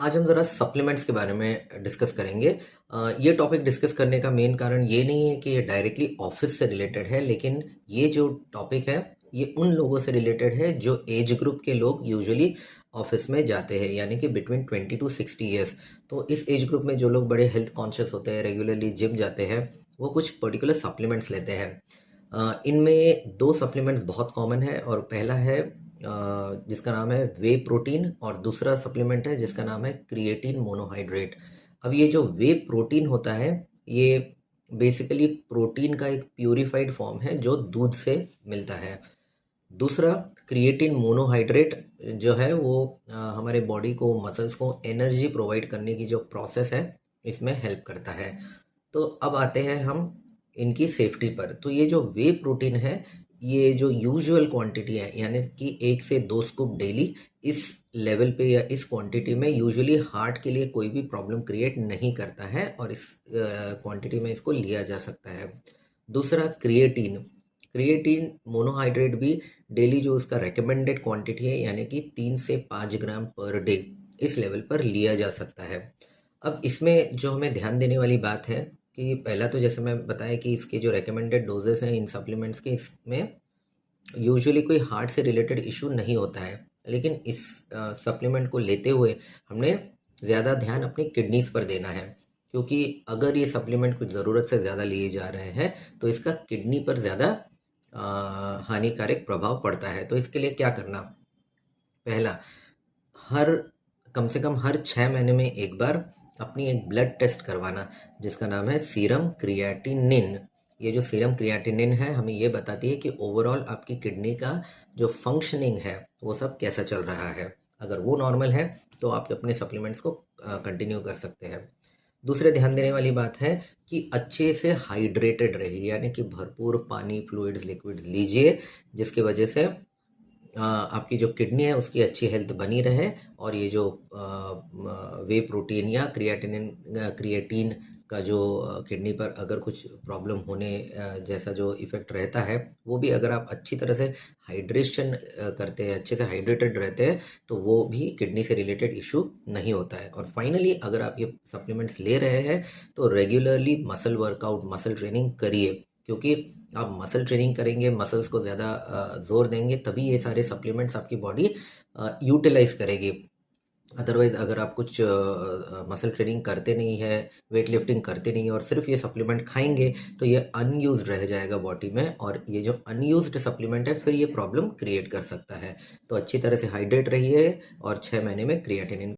आज हम ज़रा सप्लीमेंट्स के बारे में डिस्कस करेंगे। ये टॉपिक डिस्कस करने का मेन कारण ये नहीं है कि ये डायरेक्टली ऑफिस से रिलेटेड है, लेकिन ये जो टॉपिक है ये उन लोगों से रिलेटेड है जो एज ग्रुप के लोग यूजुअली ऑफिस में जाते हैं, यानी कि बिटवीन 20 टू 60 ईयर्स। तो इस एज ग्रुप में जो लोग बड़े हेल्थ कॉन्शियस होते हैं, रेगुलरली जिम जाते हैं, वो कुछ पर्टिकुलर सप्लीमेंट्स लेते हैं। इनमें दो सप्लीमेंट्स बहुत कॉमन है, और पहला है जिसका नाम है वे प्रोटीन, और दूसरा सप्लीमेंट है जिसका नाम है क्रिएटिन मोनोहाइड्रेट। अब ये जो वे प्रोटीन होता है, ये बेसिकली प्रोटीन का एक प्यूरिफाइड फॉर्म है जो दूध से मिलता है। दूसरा क्रिएटिन मोनोहाइड्रेट जो है वो हमारे बॉडी को, मसल्स को एनर्जी प्रोवाइड करने की जो प्रोसेस है, इसमें हेल्प करता है। तो अब आते हैं हम इनकी सेफ्टी पर। तो ये जो वे प्रोटीन है, ये जो यूजुअल क्वांटिटी है, यानी कि 1 से 2 स्कूप डेली, इस लेवल पे या इस क्वांटिटी में यूजुअली हार्ट के लिए कोई भी प्रॉब्लम क्रिएट नहीं करता है, और इस क्वांटिटी में इसको लिया जा सकता है। दूसरा क्रिएटिन। क्रिएटिन मोनोहाइड्रेट भी डेली जो उसका रिकमेंडेड क्वांटिटी है, यानी कि 3 से 5 ग्राम पर डे, इस लेवल पर लिया जा सकता है। अब इसमें जो हमें ध्यान देने वाली बात है कि पहला तो जैसे मैं बताया कि इसके जो रिकमेंडेड डोजेस हैं इन सप्लीमेंट्स के, इसमें यूजुअली कोई हार्ट से रिलेटेड इशू नहीं होता है। लेकिन इस सप्लीमेंट को लेते हुए हमने ज़्यादा ध्यान अपनी किडनीज पर देना है, क्योंकि अगर ये सप्लीमेंट कुछ ज़रूरत से ज़्यादा लिए जा रहे हैं तो इसका किडनी पर ज़्यादा हानिकारक प्रभाव पड़ता है। तो इसके लिए क्या करना? पहला, हर कम से कम हर 6 महीने में एक बार अपनी एक ब्लड टेस्ट करवाना, जिसका नाम है सीरम क्रिएटिनिन। ये जो सीरम क्रिएटिनिन है, हमें ये बताती है कि ओवरऑल आपकी किडनी का जो फंक्शनिंग है वो सब कैसा चल रहा है। अगर वो नॉर्मल है तो आप अपने सप्लीमेंट्स को कंटिन्यू कर सकते हैं। दूसरे ध्यान देने वाली बात है कि अच्छे से हाइड्रेटेड रहिए, यानी कि भरपूर पानी, फ्लूइड्स, लिक्विड्स लीजिए, जिसकी वजह से आपकी जो किडनी है उसकी अच्छी हेल्थ बनी रहे, और ये जो वे प्रोटीन या क्रिएटिन का जो किडनी पर अगर कुछ प्रॉब्लम होने जैसा जो इफ़ेक्ट रहता है, वो भी अगर आप अच्छी तरह से हाइड्रेशन करते हैं, अच्छे से हाइड्रेटेड रहते हैं, तो वो भी किडनी से रिलेटेड इशू नहीं होता है। और फाइनली, अगर आप ये सप्लीमेंट्स ले रहे हैं तो regularly muscle workout, muscle training करिए, क्योंकि आप मसल ट्रेनिंग करेंगे, मसल्स को ज़्यादा ज़ोर देंगे, तभी ये सारे सप्लीमेंट्स आपकी बॉडी यूटिलाइज करेगी। अदरवाइज़ अगर आप कुछ मसल ट्रेनिंग करते नहीं है, वेट लिफ्टिंग करते नहीं है, और सिर्फ ये सप्लीमेंट खाएंगे, तो ये अनयूज्ड रह जाएगा बॉडी में, और ये जो अनयूज्ड सप्लीमेंट है फिर ये प्रॉब्लम क्रिएट कर सकता है। तो अच्छी तरह से हाइड्रेट रहिए, और 6 महीने में क्रिएटिनिन